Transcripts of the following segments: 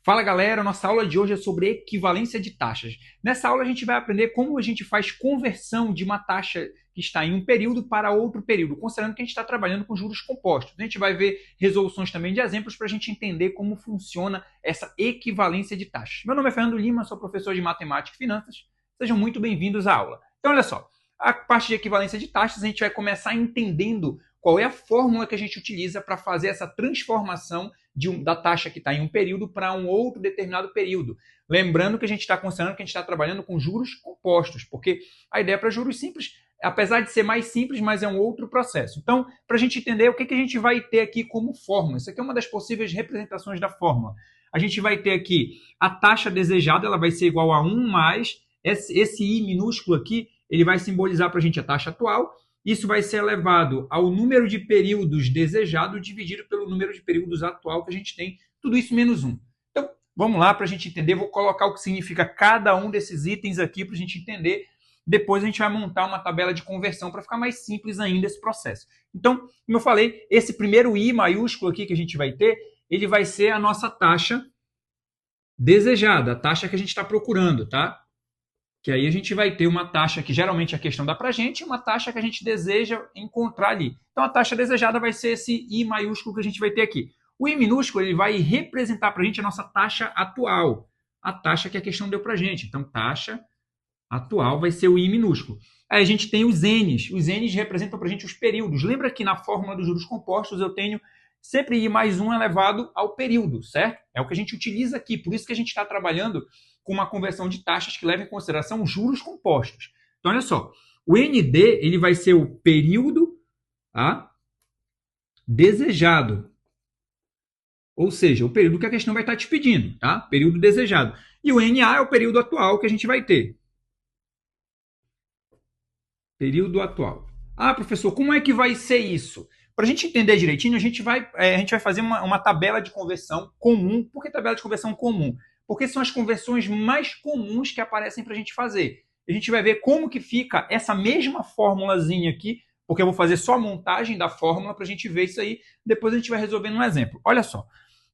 Fala galera, nossa aula de hoje é sobre equivalência de taxas. Nessa aula a gente vai aprender como a gente faz conversão de uma taxa que está em um período para outro período, considerando que a gente está trabalhando com juros compostos. A gente vai ver resoluções também de exemplos para a gente entender como funciona essa equivalência de taxas. Meu nome é Fernando Lima, sou professor de Matemática e Finanças. Sejam muito bem-vindos à aula. Então olha só, a parte de equivalência de taxas a gente vai começar entendendo qual é a fórmula que a gente utiliza para fazer essa transformação da taxa que está em um período para um outro determinado período. Lembrando que a gente está considerando que a gente está trabalhando com juros compostos, porque a ideia para juros simples, apesar de ser mais simples, mas é um outro processo. Então, para a gente entender o que a gente vai ter aqui como fórmula, isso aqui é uma das possíveis representações da fórmula. A gente vai ter aqui a taxa desejada, ela vai ser igual a 1 mais esse I minúsculo aqui, ele vai simbolizar para a gente a taxa atual. Isso vai ser elevado ao número de períodos desejado dividido pelo número de períodos atual que a gente tem, tudo isso menos 1. Então, vamos lá para a gente entender, vou colocar o que significa cada um desses itens aqui para a gente entender. Depois a gente vai montar uma tabela de conversão para ficar mais simples ainda esse processo. Então, como eu falei, esse primeiro I maiúsculo aqui que a gente vai ter, ele vai ser a nossa taxa desejada, a taxa que a gente está procurando, tá? Que aí a gente vai ter uma taxa que geralmente a questão dá para a gente, uma taxa que a gente deseja encontrar ali. Então a taxa desejada vai ser esse I maiúsculo que a gente vai ter aqui. O I minúsculo ele vai representar para a gente a nossa taxa atual, a taxa que a questão deu para a gente. Então taxa atual vai ser o I minúsculo. Aí a gente tem os N's. Os N's representam para a gente os períodos. Lembra que na fórmula dos juros compostos eu tenho sempre I mais 1 elevado ao período, certo? É o que a gente utiliza aqui. Por isso que a gente está trabalhando com uma conversão de taxas que leva em consideração juros compostos. Então, olha só, o ND ele vai ser o período desejado. Ou seja, o período que a questão vai estar te pedindo, tá? Período desejado. E o NA é o período atual que a gente vai ter. Período atual. Ah, professor, como é que vai ser isso? Para a gente entender direitinho, a gente vai fazer uma tabela de conversão comum. Por que tabela de conversão comum? Porque são as conversões mais comuns que aparecem para a gente fazer. A gente vai ver como que fica essa mesma formulazinha aqui, porque eu vou fazer só a montagem da fórmula para a gente ver isso aí. Depois a gente vai resolvendo um exemplo. Olha só,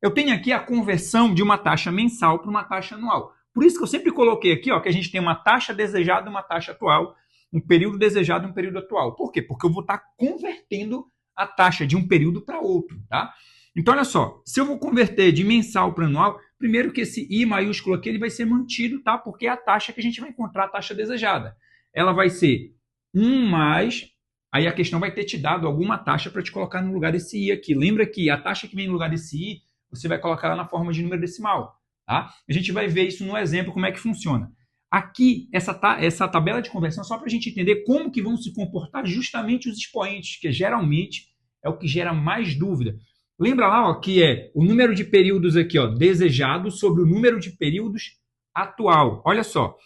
eu tenho aqui a conversão de uma taxa mensal para uma taxa anual. Por isso que eu sempre coloquei aqui que a gente tem uma taxa desejada e uma taxa atual, um período desejado e um período atual. Por quê? Porque eu vou estar convertendo a taxa de um período para outro, tá? Então, olha só, se eu vou converter de mensal para anual, primeiro que esse I maiúsculo aqui ele vai ser mantido, tá? Porque é a taxa que a gente vai encontrar, a taxa desejada. Ela vai ser 1 mais, aí a questão vai ter te dado alguma taxa para te colocar no lugar desse I aqui. Lembra que a taxa que vem no lugar desse I, você vai colocar ela na forma de número decimal, tá? A gente vai ver isso no exemplo, como é que funciona. Aqui, essa tabela de conversão é só para a gente entender como que vão se comportar justamente os expoentes, que geralmente é o que gera mais dúvida. Lembra lá que é o número de períodos aqui, desejado sobre o número de períodos atual. Olha só,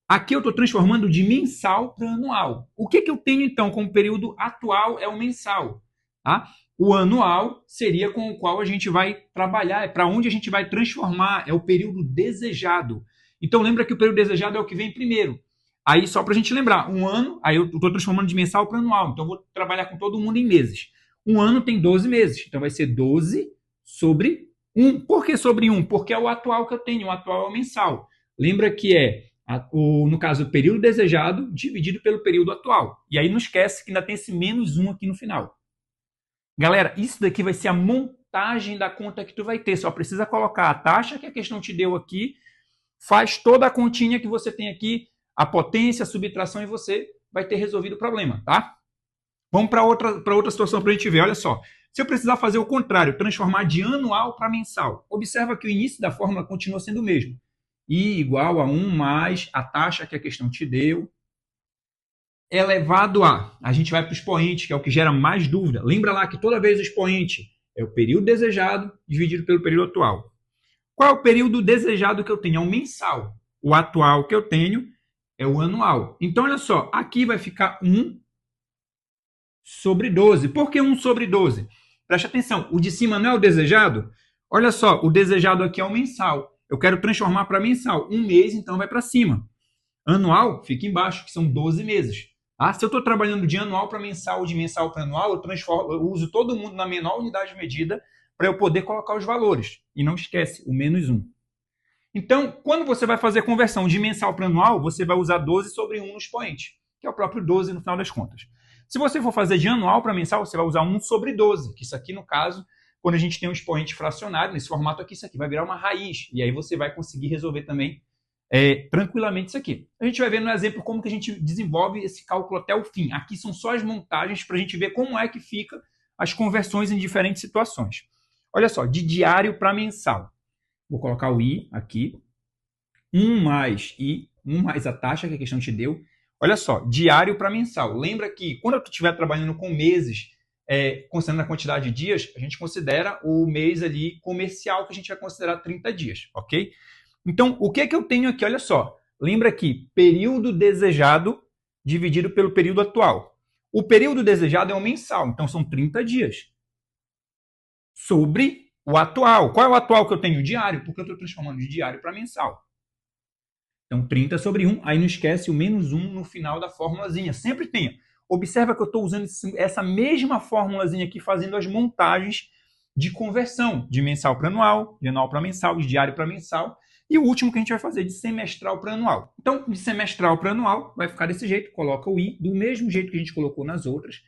aqui eu estou transformando de mensal para anual. O que eu tenho então como período atual é o mensal. Tá? O anual seria com o qual a gente vai trabalhar, é para onde a gente vai transformar, é o período desejado. Então lembra que o período desejado é o que vem primeiro. Aí só para a gente lembrar, um ano, aí eu estou transformando de mensal para anual, então eu vou trabalhar com todo mundo em meses. Um ano tem 12 meses, então vai ser 12 sobre 1. Por que sobre 1? Porque é o atual que eu tenho, o atual é o mensal. Lembra que no caso, o período desejado dividido pelo período atual. E aí não esquece que ainda tem esse menos 1 aqui no final. Galera, isso daqui vai ser a montagem da conta que tu vai ter. Só precisa colocar a taxa que a questão te deu aqui, faz toda a continha que você tem aqui, a potência, a subtração, e você vai ter resolvido o problema, tá? Vamos para outra situação para a gente ver. Olha só, se eu precisar fazer o contrário, transformar de anual para mensal, observa que o início da fórmula continua sendo o mesmo. I igual a 1 mais a taxa que a questão te deu, elevado a gente vai para o expoente, que é o que gera mais dúvida. Lembra lá que toda vez o expoente é o período desejado dividido pelo período atual. Qual é o período desejado que eu tenho? É o mensal. O atual que eu tenho é o anual. Então, olha só, aqui vai ficar 1 sobre 12. Por que 1 sobre 12? Preste atenção, o de cima não é o desejado? Olha só, o desejado aqui é o mensal. Eu quero transformar para mensal. Um mês, então, vai para cima. Anual fica embaixo, que são 12 meses. Se eu estou trabalhando de anual para mensal ou de mensal para anual, eu uso todo mundo na menor unidade de medida para eu poder colocar os valores. E não esquece, o menos 1. Então, quando você vai fazer a conversão de mensal para anual, você vai usar 12 sobre 1 no expoente, que é o próprio 12 no final das contas. Se você for fazer de anual para mensal, você vai usar 1 sobre 12, que isso aqui, no caso, quando a gente tem um expoente fracionário, nesse formato aqui, isso aqui vai virar uma raiz. E aí você vai conseguir resolver também tranquilamente isso aqui. A gente vai ver no exemplo como que a gente desenvolve esse cálculo até o fim. Aqui são só as montagens para a gente ver como é que fica as conversões em diferentes situações. Olha só, de diário para mensal. Vou colocar o I aqui. 1 mais I, 1 mais a taxa que a questão te deu. Olha só, diário para mensal. Lembra que quando eu estiver trabalhando com meses, considerando a quantidade de dias, a gente considera o mês ali comercial, que a gente vai considerar 30 dias, ok? Então, o que é que eu tenho aqui? Olha só, lembra aqui, período desejado dividido pelo período atual. O período desejado é um mensal, então são 30 dias. Sobre o atual. Qual é o atual que eu tenho? Diário, porque eu estou transformando de diário para mensal. Então, 30 sobre 1, aí não esquece o menos 1 no final da formulazinha. Sempre tenha. Observa que eu estou usando essa mesma formulazinha aqui, fazendo as montagens de conversão, de mensal para anual, de anual para mensal, de diário para mensal, e o último que a gente vai fazer de semestral para anual. Então, de semestral para anual, vai ficar desse jeito, coloca o I, do mesmo jeito que a gente colocou nas outras,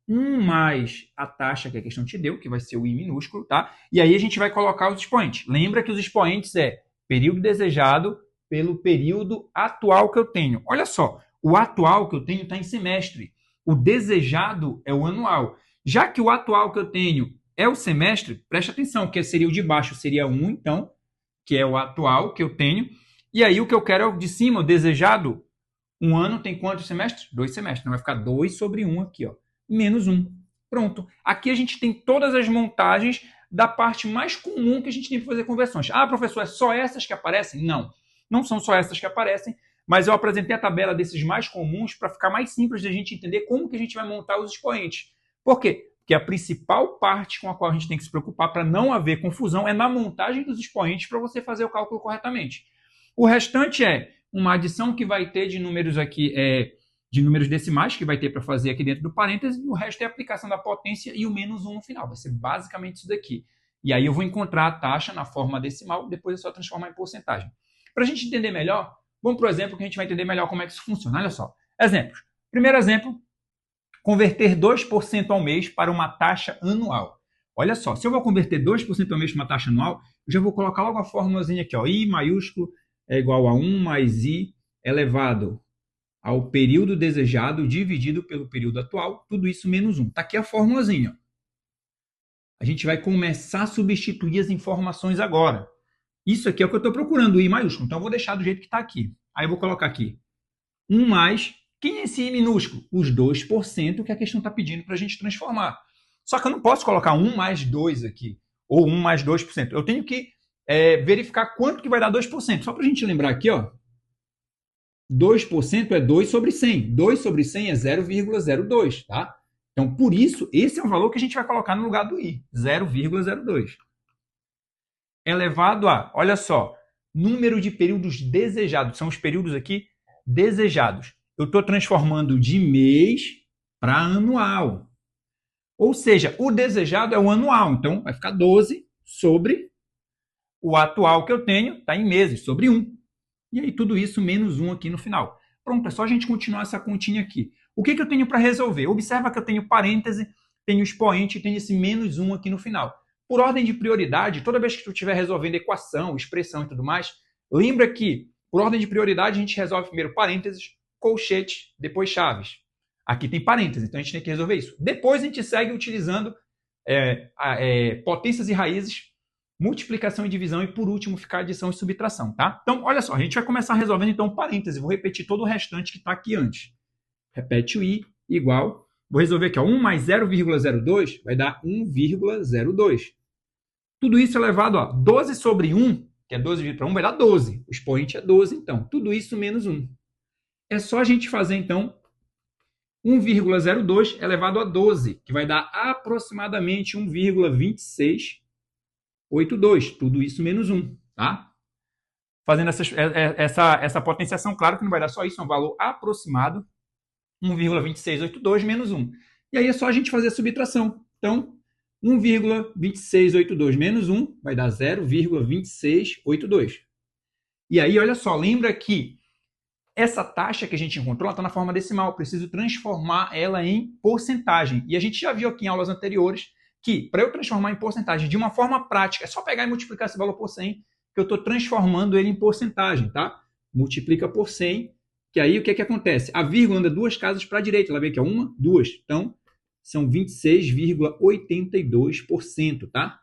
1 mais a taxa que a questão te deu, que vai ser o I minúsculo, tá? E aí a gente vai colocar os expoentes. Lembra que os expoentes é período desejado pelo período atual que eu tenho. Olha só, o atual que eu tenho está em semestre. O desejado é o anual. Já que o atual que eu tenho é o semestre, preste atenção, que seria o de baixo, seria 1, então, que é o atual que eu tenho. E aí o que eu quero é o de cima, o desejado. Um ano tem quantos semestres? 2 semestres. Então vai ficar 2 sobre 1 aqui, ó. Menos 1. Pronto. Aqui a gente tem todas as montagens da parte mais comum que a gente tem para fazer conversões. Ah, professor, é só essas que aparecem? Não. Não são só essas que aparecem, mas eu apresentei a tabela desses mais comuns para ficar mais simples de a gente entender como que a gente vai montar os expoentes. Por quê? Porque a principal parte com a qual a gente tem que se preocupar para não haver confusão é na montagem dos expoentes para você fazer o cálculo corretamente. O restante é uma adição que vai ter de números aqui, de números decimais, que vai ter para fazer aqui dentro do parêntese, e o resto é a aplicação da potência e o menos 1 no final. Vai ser basicamente isso daqui. E aí eu vou encontrar a taxa na forma decimal, depois é só transformar em porcentagem. Para a gente entender melhor, vamos para o exemplo que a gente vai entender melhor como é que isso funciona. Olha só. Exemplos. Primeiro exemplo, converter 2% ao mês para uma taxa anual. Olha só, se eu vou converter 2% ao mês para uma taxa anual, eu já vou colocar logo a formulazinha aqui, ó. I maiúsculo é igual a 1 mais I elevado ao período desejado dividido pelo período atual, tudo isso menos 1. Está aqui a formulazinha. A gente vai começar a substituir as informações agora. Isso aqui é o que eu estou procurando, o I maiúsculo. Então, eu vou deixar do jeito que está aqui. Aí, eu vou colocar aqui 1 mais... Quem é esse I minúsculo? Os 2% que a questão está pedindo para a gente transformar. Só que eu não posso colocar 1 mais 2 aqui, ou 1 mais 2%. Eu tenho que verificar quanto que vai dar 2%. Só para a gente lembrar aqui, ó, 2% é 2 sobre 100. 2 sobre 100 é 0,02, tá? Então, por isso, esse é o valor que a gente vai colocar no lugar do I, 0,02. Elevado a, olha só, número de períodos desejados. São os períodos aqui desejados. Eu estou transformando de mês para anual. Ou seja, o desejado é o anual. Então, vai ficar 12 sobre o atual que eu tenho, está em meses, sobre 1. E aí, tudo isso menos 1 aqui no final. Pronto, é só a gente continuar essa continha aqui. O que eu tenho para resolver? Observa que eu tenho parêntese, tenho expoente e tenho esse menos 1 aqui no final. Por ordem de prioridade, toda vez que tu estiver resolvendo equação, expressão e tudo mais, lembra que, por ordem de prioridade, a gente resolve primeiro parênteses, colchete, depois chaves. Aqui tem parênteses, então a gente tem que resolver isso. Depois a gente segue utilizando potências e raízes, multiplicação e divisão, e por último ficar adição e subtração, tá? Então, olha só, a gente vai começar resolvendo então parênteses. Vou repetir todo o restante que está aqui antes. Repete o I igual, vou resolver aqui, ó, 1 mais 0,02 vai dar 1,02. Tudo isso elevado a 12 sobre 1, que é 12 dividido para 1, vai dar 12. O expoente é 12, então. Tudo isso menos 1. É só a gente fazer, então, 1,02 elevado a 12, que vai dar aproximadamente 1,2682. Tudo isso menos 1, tá? Fazendo essa potenciação, claro que não vai dar só isso, é um valor aproximado, 1,2682 menos 1. E aí é só a gente fazer a subtração. Então, 1,2682 menos 1 vai dar 0,2682. E aí, olha só, lembra que essa taxa que a gente encontrou está na forma decimal. Eu preciso transformar ela em porcentagem. E a gente já viu aqui em aulas anteriores que, para eu transformar em porcentagem de uma forma prática, é só pegar e multiplicar esse valor por 100, que eu estou transformando ele em porcentagem, tá? Multiplica por 100, que aí o que acontece? A vírgula anda duas casas para a direita. Ela vê que é uma, duas. Então, são 26,82%, tá?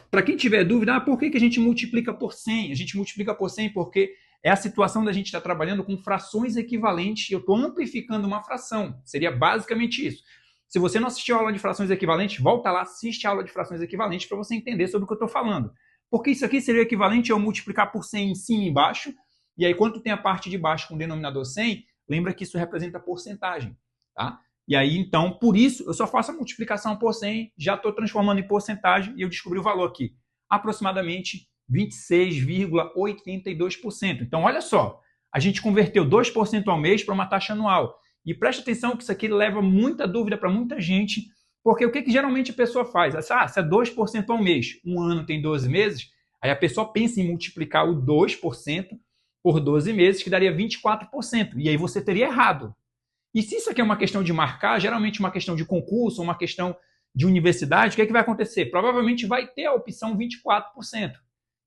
Para quem tiver dúvida, por que a gente multiplica por 100? A gente multiplica por 100 porque é a situação da gente estar trabalhando com frações equivalentes e eu estou amplificando uma fração. Seria basicamente isso. Se você não assistiu a aula de frações equivalentes, volta lá, assiste a aula de frações equivalentes para você entender sobre o que eu estou falando. Porque isso aqui seria equivalente a eu multiplicar por 100 em cima e embaixo, e aí quando tem a parte de baixo com o denominador 100, lembra que isso representa porcentagem, tá? E aí, então, por isso, eu só faço a multiplicação por 100, já estou transformando em porcentagem e eu descobri o valor aqui. Aproximadamente 26,82%. Então, olha só, a gente converteu 2% ao mês para uma taxa anual. E preste atenção que isso aqui leva muita dúvida para muita gente, porque o que geralmente a pessoa faz? Se é 2% ao mês, um ano tem 12 meses, aí a pessoa pensa em multiplicar o 2% por 12 meses, que daria 24%. E aí você teria errado. E se isso aqui é uma questão de marcar, geralmente uma questão de concurso, uma questão de universidade, o que vai acontecer? Provavelmente vai ter a opção 24%.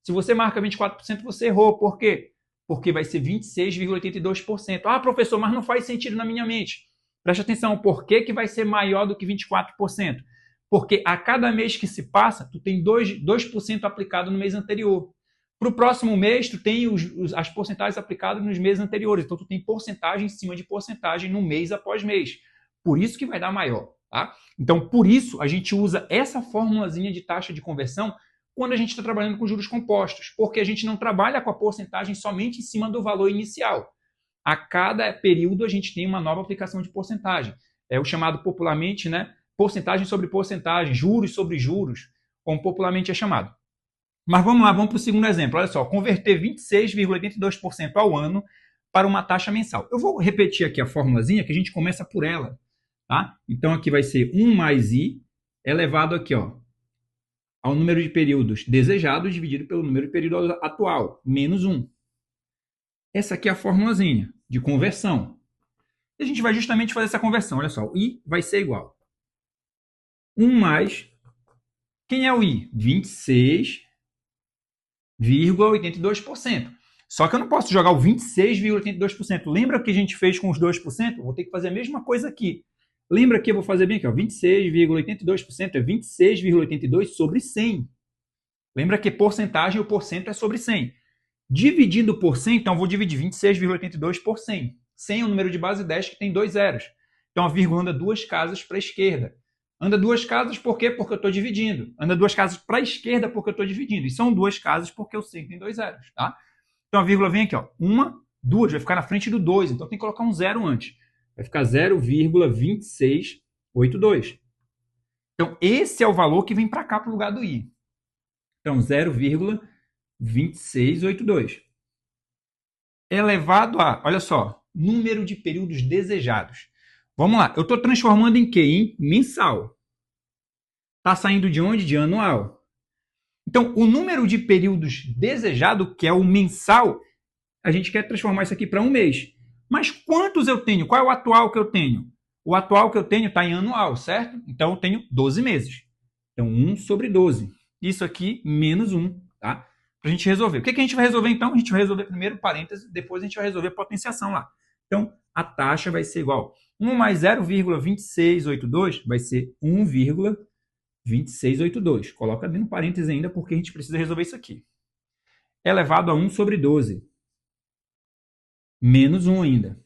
Se você marca 24%, você errou. Por quê? Porque vai ser 26,82%. Ah, professor, mas não faz sentido na minha mente. Preste atenção, por que vai ser maior do que 24%? Porque a cada mês que se passa, tu tem 2% aplicado no mês anterior. Para o próximo mês, tu tem as porcentagens aplicadas nos meses anteriores. Então, tu tem porcentagem em cima de porcentagem no mês após mês. Por isso que vai dar maior. Tá? Então, por isso, a gente usa essa formulazinha de taxa de conversão quando a gente está trabalhando com juros compostos, porque a gente não trabalha com a porcentagem somente em cima do valor inicial. A cada período, a gente tem uma nova aplicação de porcentagem. É o chamado popularmente, né, porcentagem sobre porcentagem, juros sobre juros, como popularmente é chamado. Mas vamos lá, vamos para o segundo exemplo. Olha só, converter 26,82% ao ano para uma taxa mensal. Eu vou repetir aqui a formulazinha, que a gente começa por ela. Tá? Então, aqui vai ser 1 mais I elevado aqui, ó, ao número de períodos desejados dividido pelo número de período atual, menos 1. Essa aqui é a formulazinha de conversão. E a gente vai justamente fazer essa conversão. Olha só, o I vai ser igual. 1 mais... Quem é o I? 26,82%. Só que eu não posso jogar o 26,82%. Lembra o que a gente fez com os 2%? Eu vou ter que fazer a mesma coisa aqui. Lembra que eu vou fazer bem aqui, ó, 26,82% é 26,82 sobre 100. Lembra que porcentagem, o porcento é sobre 100. Dividindo por 100, então eu vou dividir 26,82 por 100. 100 é um número de base 10 que tem 2 zeros. Então a vírgula anda duas casas para a esquerda. Anda duas casas por quê? Porque eu estou dividindo. Anda duas casas para a esquerda porque eu estou dividindo. E são duas casas porque o 100 tem 2 zeros. Tá? Então a vírgula vem aqui, ó, uma, duas, vai ficar na frente do 2. Então tem que colocar um zero antes. Vai ficar 0,2682. Então, esse é o valor que vem para cá, para o lugar do I. Então, 0,2682. Elevado a, olha só, número de períodos desejados. Vamos lá, eu estou transformando em quê? Em mensal. Está saindo de onde? De anual. Então, o número de períodos desejado, que é o mensal, a gente quer transformar isso aqui para um mês. Mas quantos eu tenho? Qual é o atual que eu tenho? O atual que eu tenho está em anual, certo? Então, eu tenho 12 meses. Então, 1 sobre 12. Isso aqui, menos 1, tá? Para a gente resolver. O que a gente vai resolver, então? A gente vai resolver primeiro parênteses, depois a gente vai resolver a potenciação lá. Então, a taxa vai ser igual. 1 mais 0,2682 vai ser 1,2682. Coloca dentro do parênteses ainda, porque a gente precisa resolver isso aqui. Elevado a 1 sobre 12. Menos 1 ainda.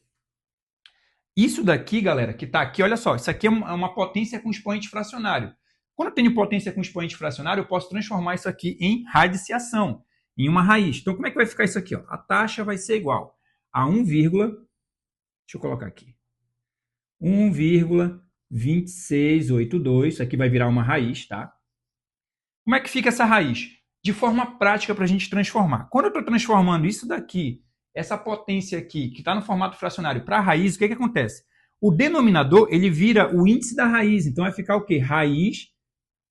Isso daqui, galera, que está aqui, olha só, isso aqui é uma potência com expoente fracionário. Quando eu tenho potência com expoente fracionário, eu posso transformar isso aqui em radiciação, em uma raiz. Então, como é que vai ficar isso aqui? Ó? A taxa vai ser igual a 1, deixa eu colocar aqui, 1,2682, isso aqui vai virar uma raiz, tá? Como é que fica essa raiz? De forma prática para a gente transformar. Quando eu estou transformando isso daqui, essa potência aqui, que está no formato fracionário, para a raiz, o que acontece? O denominador, ele vira o índice da raiz. Então, vai ficar o quê? Raiz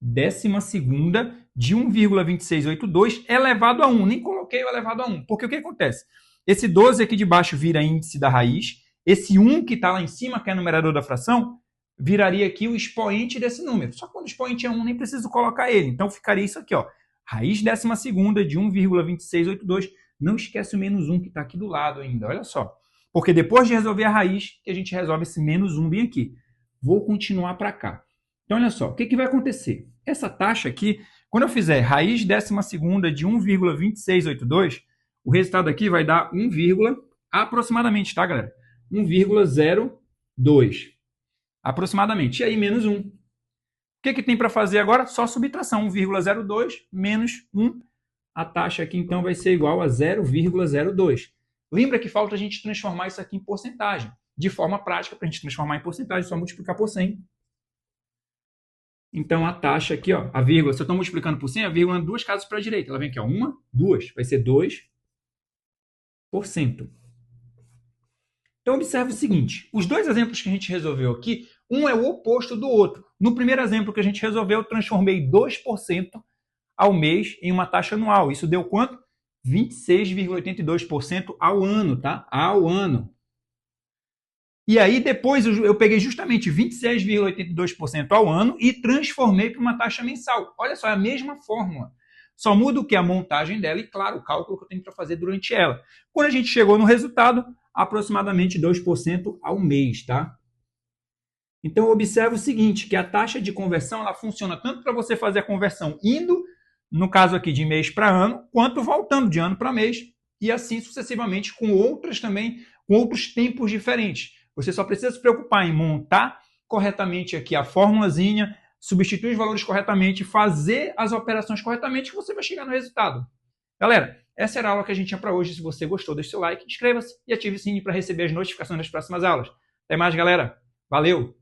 12ª de 1,2682 elevado a 1. Nem coloquei o elevado a 1, porque o que acontece? Esse 12 aqui de baixo vira índice da raiz, esse 1 que está lá em cima, que é o numerador da fração, viraria aqui o expoente desse número. Só que quando o expoente é 1, nem preciso colocar ele. Então ficaria isso aqui, ó. Raiz 12ª de 1,2682. Não esquece o menos 1 que está aqui do lado ainda, olha só. Porque depois de resolver a raiz, que a gente resolve esse menos 1 bem aqui. Vou continuar para cá. Então, olha só, o que vai acontecer? Essa taxa aqui, quando eu fizer raiz 12ª de 1,2682, o resultado aqui vai dar 1, aproximadamente, tá, galera? 1,02. Aproximadamente. E aí, menos 1. O que tem para fazer agora? Só subtração. 1,02 menos 1. A taxa aqui, então, vai ser igual a 0,02. Lembra que falta a gente transformar isso aqui em porcentagem. De forma prática, para a gente transformar em porcentagem, é só multiplicar por 100. Então, a taxa aqui, ó, a vírgula, se eu estou multiplicando por 100, a vírgula em duas casas para a direita. Ela vem aqui, ó, 1, 2. Vai ser 2%. Então, observe o seguinte. Os dois exemplos que a gente resolveu aqui, um é o oposto do outro. No primeiro exemplo que a gente resolveu, eu transformei 2% ao mês em uma taxa anual. Isso deu quanto? 26,82% ao ano, tá? Ao ano. E aí, depois, eu peguei justamente 26,82% ao ano e transformei para uma taxa mensal. Olha só, é a mesma fórmula. Só muda o que? A montagem dela e, claro, o cálculo que eu tenho para fazer durante ela. Quando a gente chegou no resultado, aproximadamente 2% ao mês, tá? Então, observe o seguinte, que a taxa de conversão, ela funciona tanto para você fazer a conversão indo, no caso aqui, de mês para ano, quanto voltando de ano para mês, e assim sucessivamente com outras também, com outros tempos diferentes. Você só precisa se preocupar em montar corretamente aqui a formulazinha, substituir os valores corretamente, fazer as operações corretamente, que você vai chegar no resultado. Galera, essa era a aula que a gente tinha para hoje. Se você gostou, deixe seu like, inscreva-se e ative o sininho para receber as notificações das próximas aulas. Até mais, galera. Valeu!